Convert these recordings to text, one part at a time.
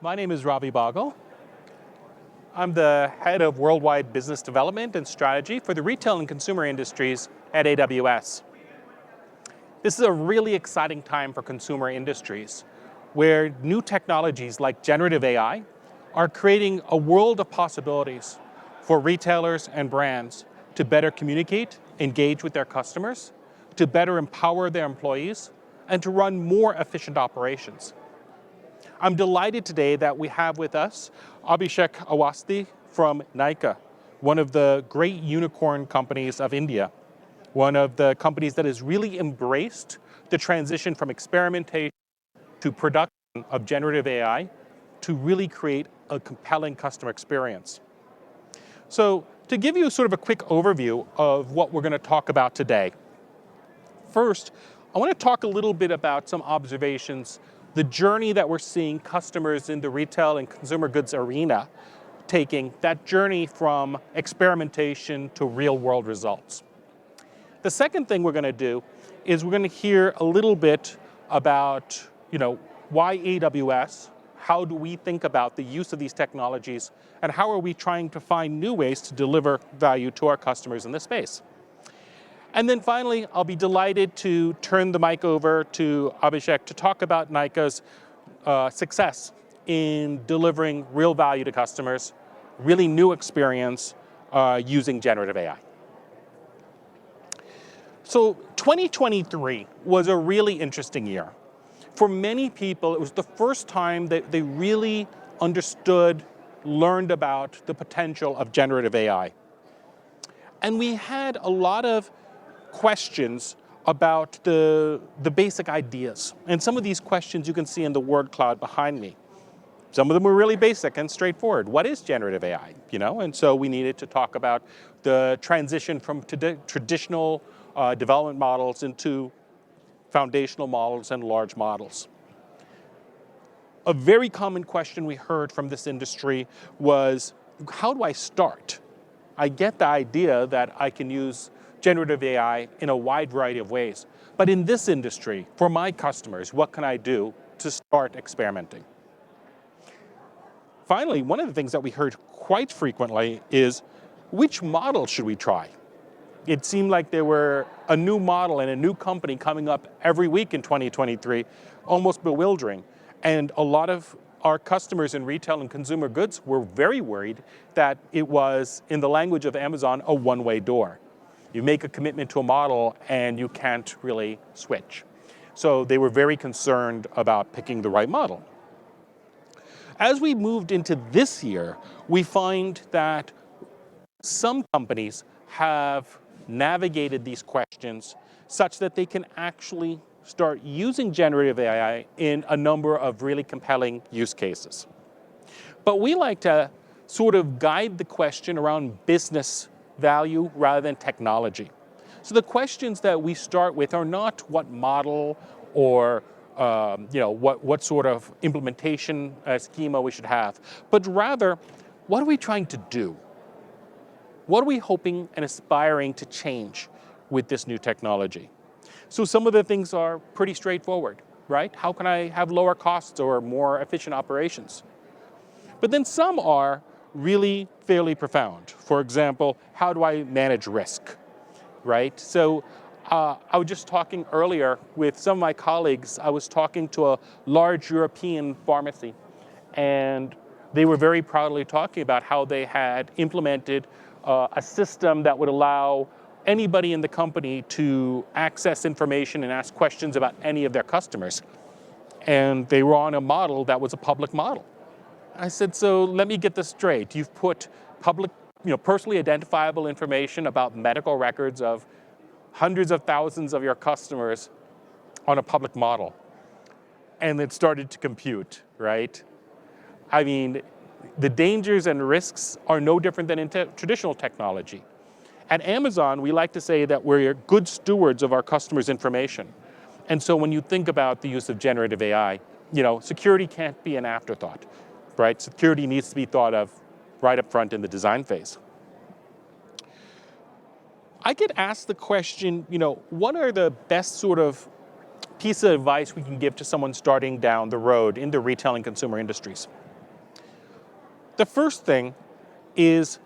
My name is Ravi Bagal. I'm the head of worldwide business development and strategy for the retail and consumer industries at AWS. This is a really exciting time for consumer industries, where new technologies like generative AI are creating a world of possibilities for retailers and brands to better communicate, engage with their customers, to better empower their employees, and to run more efficient operations. I'm delighted today that we have with us Abhishek Awasthi from Nykaa, one of the great unicorn companies of India, one of the companies that has really embraced the transition from experimentation to production of generative AI to really create a compelling customer experience. So to give you sort of a quick overview of what we're going to talk about today, first, I want to talk a little bit about some observations, the journey that we're seeing customers in the retail and consumer goods arena taking, that journey from experimentation to real world results. The second thing we're going to do is we're going to hear a little bit about, why AWS, how do we think about the use of these technologies, and how are we trying to find new ways to deliver value to our customers in this space. And then finally, I'll be delighted to turn the mic over to Abhishek to talk about Nykaa's success in delivering real value to customers, really new experience using generative AI. So 2023 was a really interesting year. For many people, it was the first time that they really understood, learned about the potential of generative AI. And we had a lot of questions about the basic ideas. And some of these questions you can see in the word cloud behind me. Some of them were really basic and straightforward. What is generative AI? And so we needed to talk about the transition from traditional development models into foundational models and large models. A very common question we heard from this industry was, how do I start? I get the idea that I can use generative AI in a wide variety of ways. But in this industry, for my customers, what can I do to start experimenting? Finally, one of the things that we heard quite frequently is, which model should we try? It seemed like there were a new model and a new company coming up every week in 2023, almost bewildering. And a lot of our customers in retail and consumer goods were very worried that it was, in the language of Amazon, a one-way door. You make a commitment to a model and you can't really switch. So they were very concerned about picking the right model. As we moved into this year, we find that some companies have navigated these questions such that they can actually start using generative AI in a number of really compelling use cases. But we like to sort of guide the question around business value rather than technology. So the questions that we start with are not what model or what sort of implementation schema we should have, but rather, what are we trying to do? What are we hoping and aspiring to change with this new technology? So some of the things are pretty straightforward, right? How can I have lower costs or more efficient operations? But then some are really fairly profound. For example, how do I manage risk, right? So I was just talking earlier with some of my colleagues. I was talking to a large European pharmacy, and they were very proudly talking about how they had implemented a system that would allow anybody in the company to access information and ask questions about any of their customers. And they were on a model that was a public model. I said, so let me get this straight. You've put public, personally identifiable information about medical records of hundreds of thousands of your customers on a public model. And it started to compute, right? I mean, the dangers and risks are no different than in traditional technology. At Amazon, we like to say that we're good stewards of our customers' information. And so when you think about the use of generative AI, security can't be an afterthought. Right? Security needs to be thought of right up front in the design phase. I get asked the question, what are the best sort of piece of advice we can give to someone starting down the road in the retail and consumer industries? The first thing is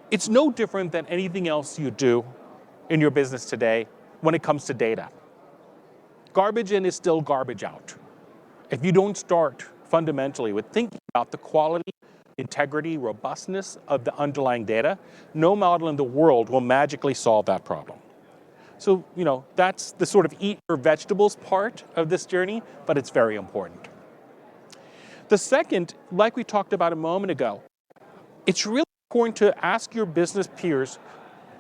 it's no different than anything else you do in your business today when it comes to data. Garbage in is still garbage out. If you don't start fundamentally with thinking about the quality, integrity, robustness of the underlying data, no model in the world will magically solve that problem. So, that's the sort of eat your vegetables part of this journey, but it's very important. The second, like we talked about a moment ago, it's really important to ask your business peers,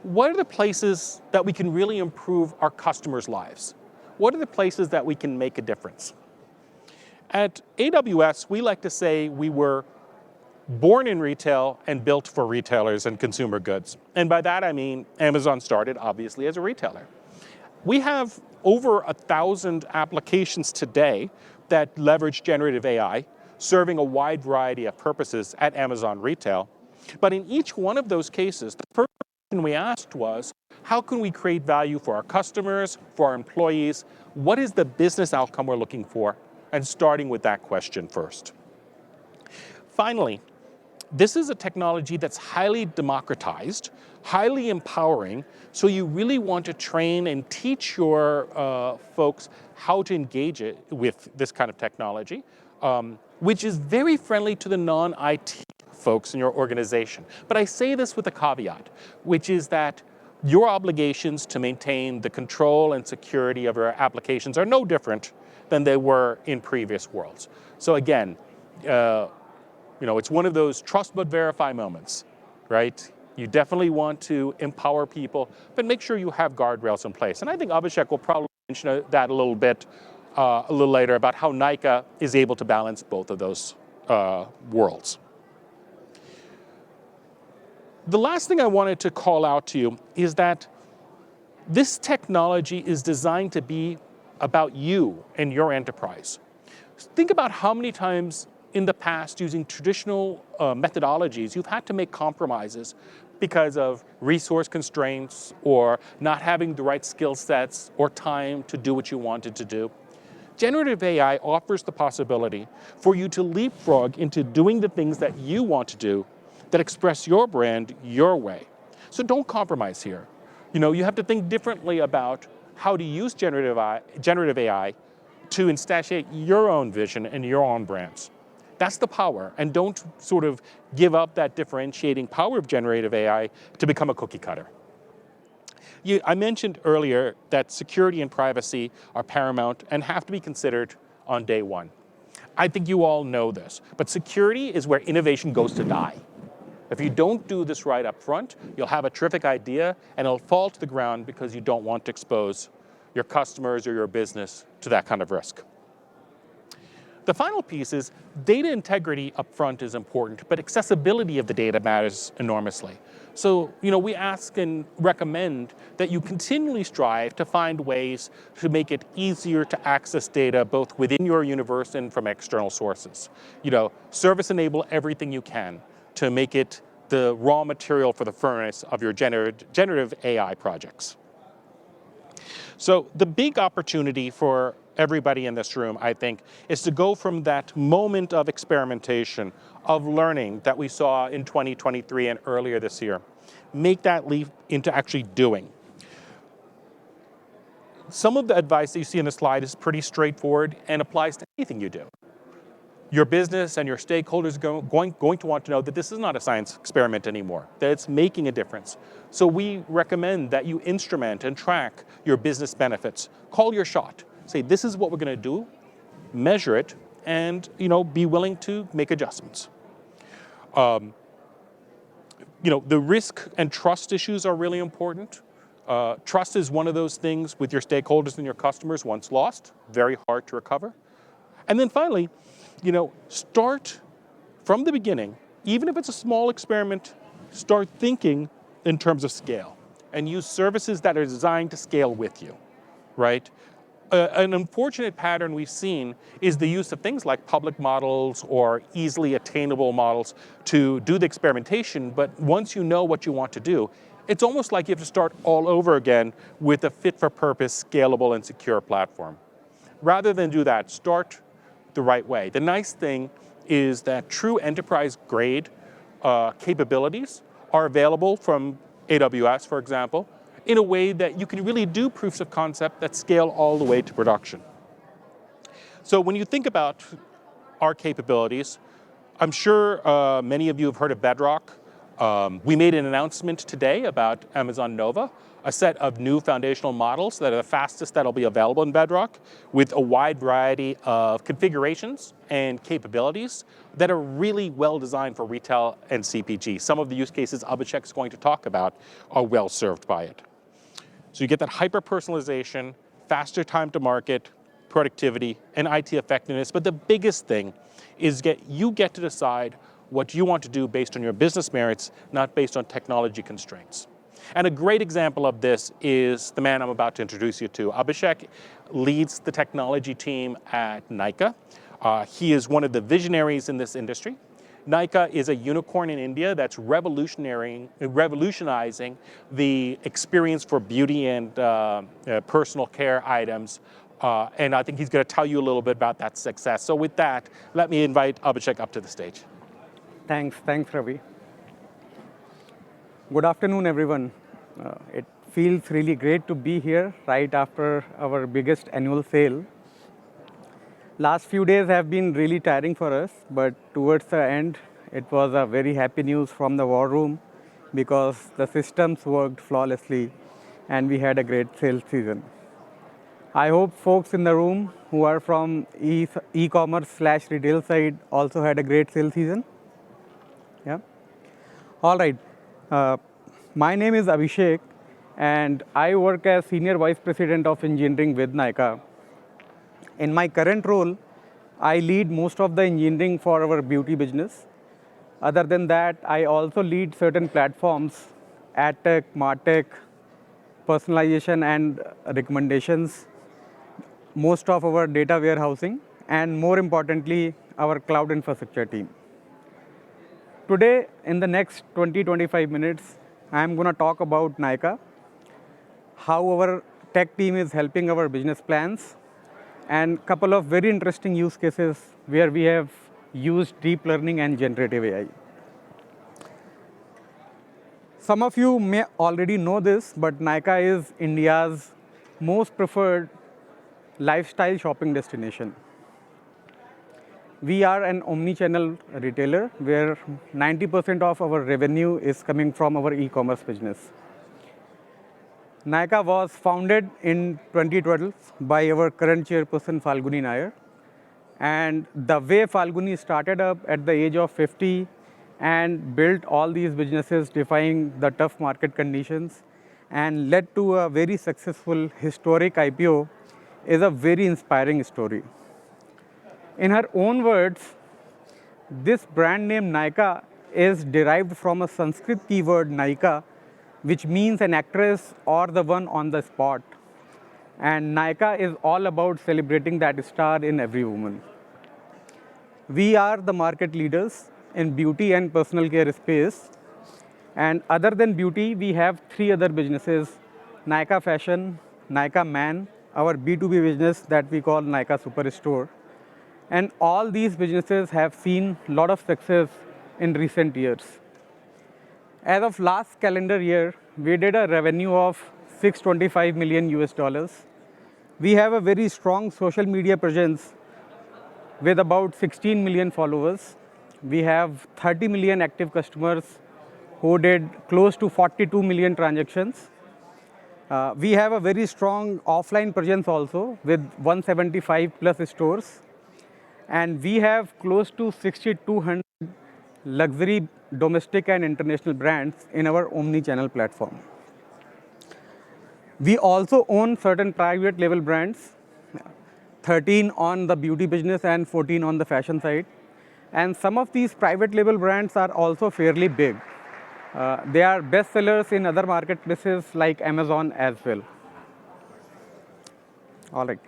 what are the places that we can really improve our customers' lives? What are the places that we can make a difference? At AWS, we like to say we were born in retail and built for retailers and consumer goods. And by that I mean Amazon started obviously as a retailer. We have over 1,000 applications today that leverage generative AI, serving a wide variety of purposes at Amazon Retail. But in each one of those cases, the first question we asked was, how can we create value for our customers, for our employees? What is the business outcome we're looking for? And starting with that question first. Finally, this is a technology that's highly democratized, highly empowering, so you really want to train and teach your folks how to engage it with this kind of technology, which is very friendly to the non-IT folks in your organization. But I say this with a caveat, which is that your obligations to maintain the control and security of your applications are no different than they were in previous worlds. So again, it's one of those trust but verify moments, right? You definitely want to empower people, but make sure you have guardrails in place. And I think Abhishek will probably mention that a little bit a little later about how Nykaa is able to balance both of those worlds. The last thing I wanted to call out to you is that this technology is designed to be about you and your enterprise. Think about how many times in the past, using traditional methodologies, you've had to make compromises because of resource constraints or not having the right skill sets or time to do what you wanted to do. Generative AI offers the possibility for you to leapfrog into doing the things that you want to do that express your brand your way. So don't compromise here. You have to think differently about how to use generative AI to instantiate your own vision and your own brands. That's the power, and don't sort of give up that differentiating power of generative AI to become a cookie cutter. I mentioned earlier that security and privacy are paramount and have to be considered on day one. I think you all know this, but security is where innovation goes to die. If you don't do this right up front, you'll have a terrific idea and it'll fall to the ground because you don't want to expose your customers or your business to that kind of risk. The final piece is data integrity up front is important, but accessibility of the data matters enormously. So, we ask and recommend that you continually strive to find ways to make it easier to access data both within your universe and from external sources. Service enable everything you can to make it the raw material for the furnace of your generative AI projects. So the big opportunity for everybody in this room, I think, is to go from that moment of experimentation, of learning that we saw in 2023 and earlier this year, make that leap into actually doing. Some of the advice that you see in the slide is pretty straightforward and applies to anything you do. Your business and your stakeholders are going to want to know that this is not a science experiment anymore, that it's making a difference. So we recommend that you instrument and track your business benefits. Call your shot. Say, this is what we're going to do, measure it, and be willing to make adjustments. The risk and trust issues are really important. Trust is one of those things with your stakeholders and your customers. Once lost, very hard to recover. And then finally, start from the beginning. Even if it's a small experiment, start thinking in terms of scale and use services that are designed to scale with you, right? An unfortunate pattern we've seen is the use of things like public models or easily attainable models to do the experimentation, but once you know what you want to do, it's almost like you have to start all over again with a fit-for-purpose, scalable, and secure platform. Rather than do that, start the right way. The nice thing is that true enterprise-grade capabilities are available from AWS, for example, in a way that you can really do proofs of concept that scale all the way to production. So when you think about our capabilities, I'm sure many of you have heard of Bedrock. We made an announcement today about Amazon Nova, a set of new foundational models that are the fastest that'll be available in Bedrock, with a wide variety of configurations and capabilities that are really well designed for retail and CPG. Some of the use cases Abhishek is going to talk about are well served by it. So you get that hyper-personalization, faster time to market, productivity, and IT effectiveness. But the biggest thing is you get to decide what you want to do based on your business merits, not based on technology constraints. And a great example of this is the man I'm about to introduce you to. Abhishek leads the technology team at Nykaa. He is one of the visionaries in this industry. Nykaa is a unicorn in India that's revolutionizing the experience for beauty and personal care items. And I think he's going to tell you a little bit about that success. So with that, let me invite Abhishek up to the stage. Thanks, Ravi. Good afternoon, everyone. It feels really great to be here right after our biggest annual sale. Last few days have been really tiring for us, but towards the end, it was a very happy news from the war room because the systems worked flawlessly and we had a great sales season. I hope folks in the room who are from e-commerce/retail side also had a great sales season. Yeah. All right. My name is Abhishek, and I work as Senior Vice President of Engineering with Nykaa. In my current role, I lead most of the engineering for our beauty business. Other than that, I also lead certain platforms, AdTech, MarTech, personalization and recommendations, most of our data warehousing, and more importantly, our cloud infrastructure team. Today, in the next 20-25 minutes, I'm going to talk about Nykaa, how our tech team is helping our business plans, and a couple of very interesting use cases where we have used deep learning and generative AI. Some of you may already know this, but Nykaa is India's most preferred lifestyle shopping destination. We are an omni-channel retailer where 90% of our revenue is coming from our e-commerce business. Nykaa was founded in 2012 by our current chairperson, Falguni Nair. And the way Falguni started up at the age of 50 and built all these businesses defying the tough market conditions and led to a very successful historic IPO is a very inspiring story. In her own words, this brand name Nykaa is derived from a Sanskrit keyword Nykaa, which means an actress or the one on the spot. And Nykaa is all about celebrating that star in every woman. We are the market leaders in beauty and personal care space. And other than beauty, we have 3 other businesses, Nykaa Fashion, Nykaa Man, our B2B business that we call Nykaa Superstore. And all these businesses have seen a lot of success in recent years. As of last calendar year, we did a revenue of $625 million US. We have a very strong social media presence with about 16 million followers. We have 30 million active customers who did close to 42 million transactions. We have a very strong offline presence also with 175 plus stores. And we have close to 6,200 luxury domestic and international brands in our omni-channel platform. We also own certain private label brands, 13 on the beauty business and 14 on the fashion side. And some of these private label brands are also fairly big. They are bestsellers in other marketplaces like Amazon as well. All right.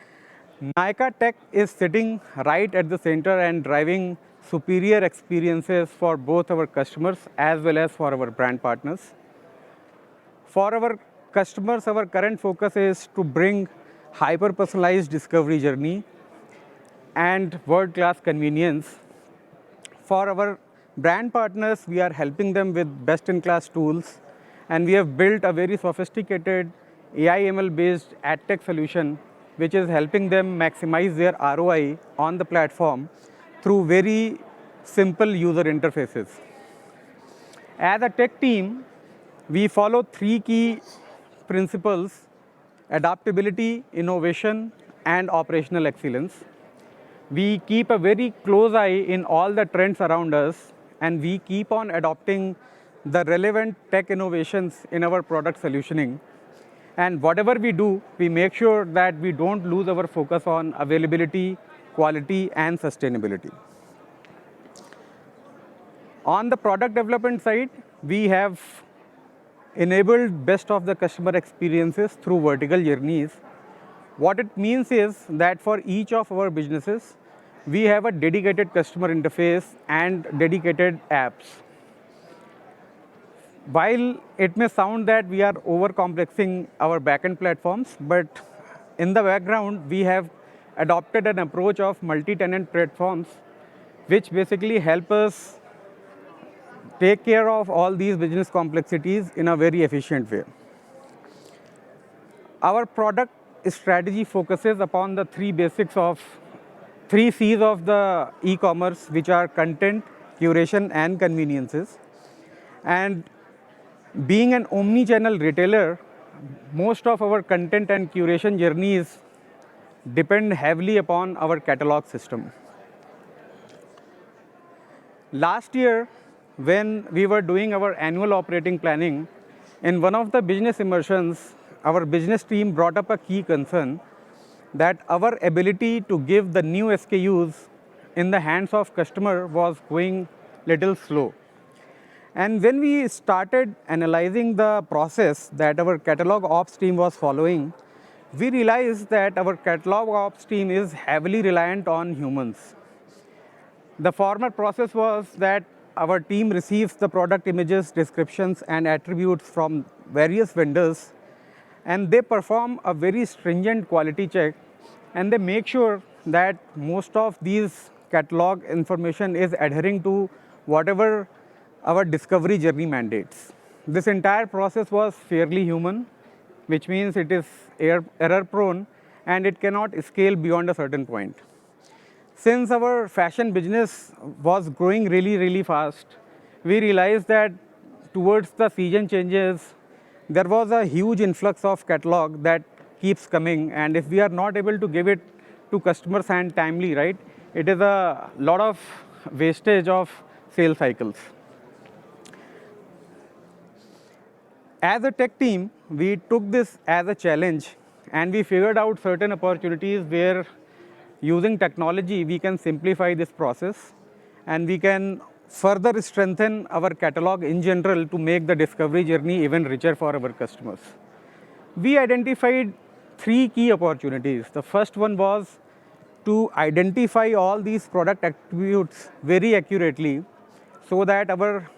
Nykaa Tech is sitting right at the center and driving superior experiences for both our customers as well as for our brand partners. For our customers, our current focus is to bring hyper-personalized discovery journey and world-class convenience. For our Brand partners, we are helping them with best-in-class tools, and we have built a very sophisticated AI/ML-based ad tech solution, which is helping them maximize their ROI on the platform through very simple user interfaces. As a tech team, we follow three key principles: adaptability, innovation, and operational excellence. We keep a very close eye in all the trends around us, and we keep on adopting the relevant tech innovations in our product solutioning. And whatever we do, we make sure that we don't lose our focus on availability, quality, and sustainability. On the product development side, we have enabled best of the customer experiences through vertical journeys. What it means is that for each of our businesses, we have a dedicated customer interface and dedicated apps. While it may sound that we are over-complexing our backend platforms, but in the background, we have adopted an approach of multi-tenant platforms, which basically help us take care of all these business complexities in a very efficient way. Our product strategy focuses upon the three C's of the e-commerce, which are content, curation, and conveniences. And being an omni-channel retailer, most of our content and curation journeys depend heavily upon our catalog system. Last year, when we were doing our annual operating planning, in one of the business immersions, our business team brought up a key concern that our ability to give the new SKUs in the hands of customer was going little slow. And when we started analyzing the process that our catalog ops team was following, we realized that our catalog ops team is heavily reliant on humans. The former process was that our team receives the product images, descriptions, and attributes from various vendors, and they perform a very stringent quality check, and they make sure that most of these catalog information is adhering to whatever our discovery journey mandates. This entire process was fairly human, which means it is error prone and it cannot scale beyond a certain point. Since our fashion business was growing really fast, we realized that towards the season changes, there was a huge influx of catalog that keeps coming, and if we are not able to give it to customers and timely, right, it is a lot of wastage of sales cycles. As a tech team, we took this as a challenge, and we figured out certain opportunities where using technology, we can simplify this process, and we can further strengthen our catalog in general to make the discovery journey even richer for our customers. We identified three key opportunities. The first one was to identify all these product attributes very accurately so that our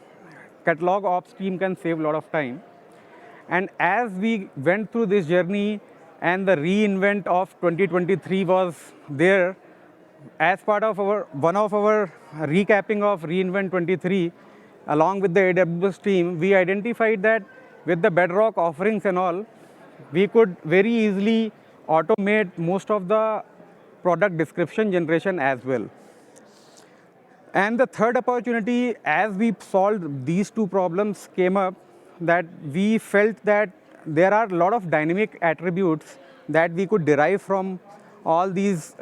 catalog ops team can save a lot of time. And as we went through this journey, and the reinvent of 2023 was there, as part of one of our recapping of reinvent 23, along with the AWS team, we identified that with the Bedrock offerings and all, we could very easily automate most of the product description generation as well. And the third opportunity, as we solved these two problems, came up that we felt that there are a lot of dynamic attributes that we could derive from all these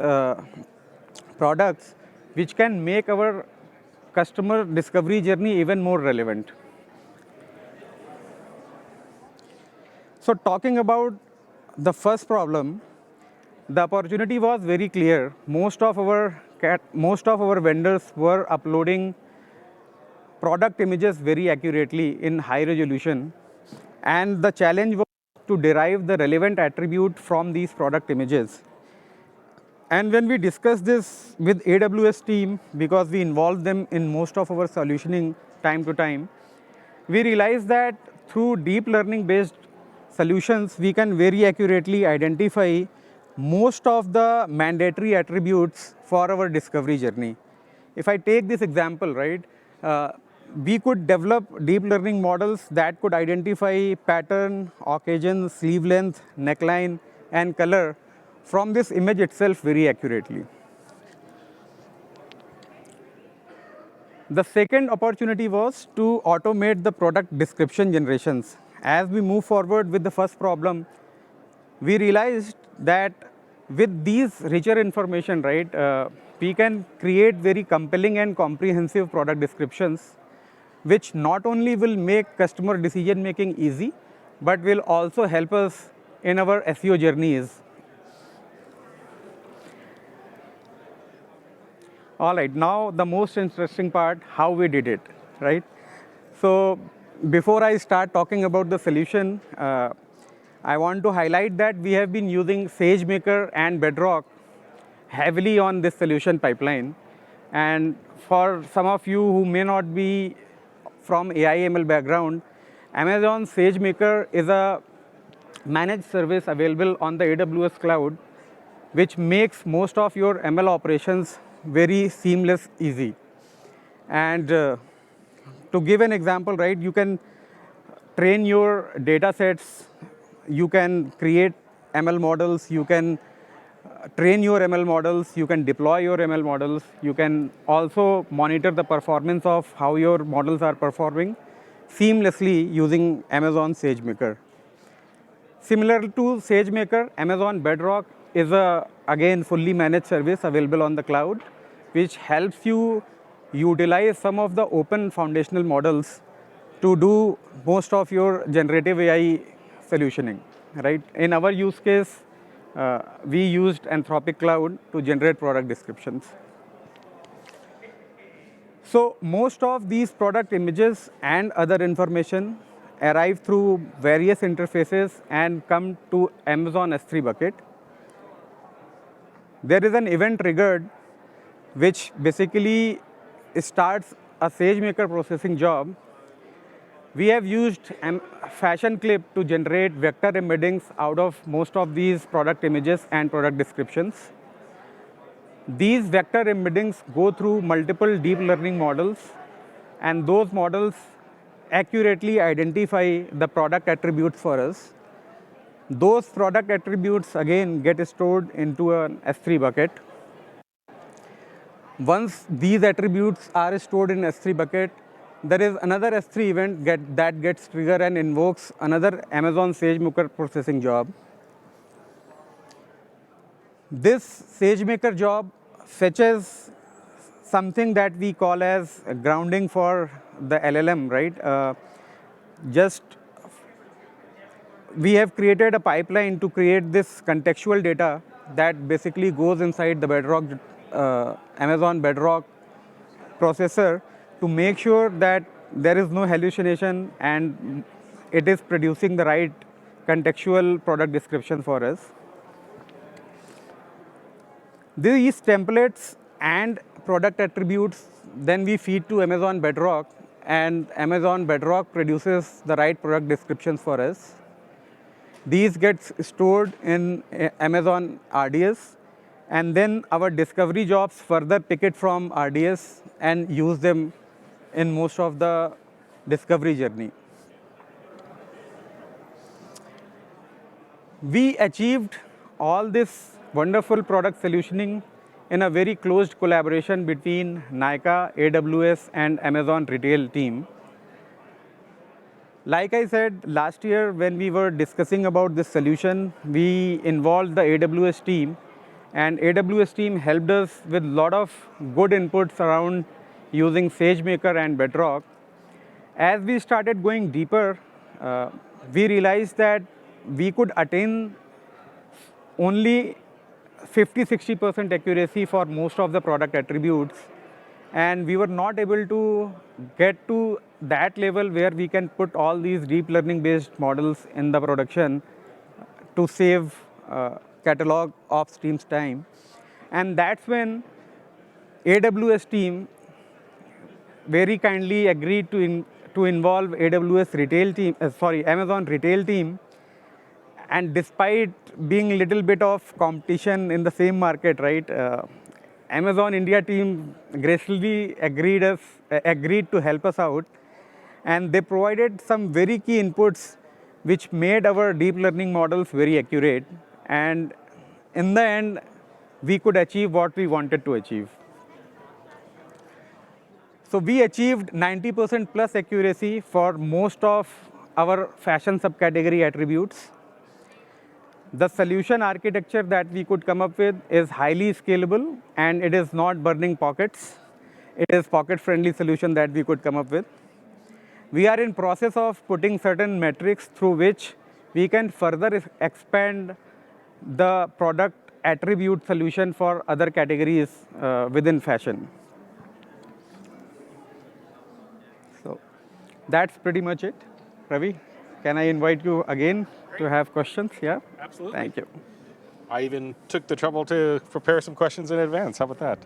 products, which can make our customer discovery journey even more relevant. So talking about the first problem, the opportunity was very clear. Most of our vendors were uploading product images very accurately in high resolution, and the challenge was to derive the relevant attribute from these product images. And when we discussed this with AWS team, because we involved them in most of our solutioning time to time, we realized that through deep learning based solutions, we can very accurately identify most of the mandatory attributes for our discovery journey. If I take this example, right, We could develop deep learning models that could identify pattern, occasion, sleeve length, neckline, and color from this image itself very accurately. The second opportunity was to automate the product description generations. As we move forward with the first problem, we realized that with these richer information, right, we can create very compelling and comprehensive product descriptions, which not only will make customer decision making easy, but will also help us in our SEO journeys. All right, now the most interesting part, how we did it, right? So before I start talking about the solution, I want to highlight that we have been using SageMaker and Bedrock heavily on this solution pipeline. And for some of you who may not be from AI/ML background, Amazon SageMaker is a managed service available on the AWS cloud, which makes most of your ML operations very seamless, easy. And to give an example, right, you can train your data sets, you can create ML models, you can train your ML models, you can deploy your ML models, you can also monitor the performance of how your models are performing seamlessly using Amazon SageMaker. Similar to SageMaker, Amazon Bedrock is a, again, fully managed service available on the cloud, which helps you utilize some of the open foundational models to do most of your generative AI solutioning, right? In our use case, we used Anthropic Cloud to generate product descriptions. So most of these product images and other information arrive through various interfaces and come to Amazon S3 bucket. There is an event triggered, which basically starts a SageMaker processing job. We have used Fashion Clip to generate vector embeddings out of most of these product images and product descriptions. These vector embeddings go through multiple deep learning models, and those models accurately identify the product attributes for us. Those product attributes, again, get stored into an S3 bucket. Once these attributes are stored in S3 bucket, there is another S3 event that gets triggered and invokes another Amazon SageMaker processing job. This SageMaker job fetches something that we call as grounding for the LLM, right? We have created a pipeline to create this contextual data that basically goes inside the Bedrock, Amazon Bedrock processor to make sure that there is no hallucination and it is producing the right contextual product description for us. These templates and product attributes then we feed to Amazon Bedrock, and Amazon Bedrock produces the right product descriptions for us. These get stored in Amazon RDS, and then our discovery jobs further pick it from RDS and use them in most of the discovery journey. We achieved all this wonderful product solutioning in a very closed collaboration between Nykaa, AWS, and Amazon retail team. Like I said, last year when we were discussing about this solution, we involved the AWS team, and AWS team helped us with a lot of good inputs around using SageMaker and Bedrock. As we started going deeper, we realized that we could attain only 50–60% accuracy for most of the product attributes, and we were not able to get to that level where we can put all these deep learning based models in the production to save catalog of streams time. And that's when AWS team very kindly agreed to involve AWS retail team, Amazon retail team. And despite being a little bit of competition in the same market, right, Amazon India team graciously agreed to help us out, and they provided some very key inputs which made our deep learning models very accurate. And in the end, we could achieve what we wanted to achieve. So we achieved 90% plus accuracy for most of our fashion subcategory attributes. The solution architecture that we could come up with is highly scalable, and it is not burning pockets. It is pocket-friendly solution that we could come up with. We are in process of putting certain metrics through which we can further expand the product attribute solution for other categories within fashion. So that's pretty much it. Ravi, can I invite you again to have questions? Yeah? Absolutely. Thank you. I even took the trouble to prepare some questions in advance. How about that?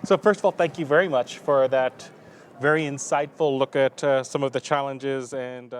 So first of all, thank you very much for that very insightful look at some of the challenges and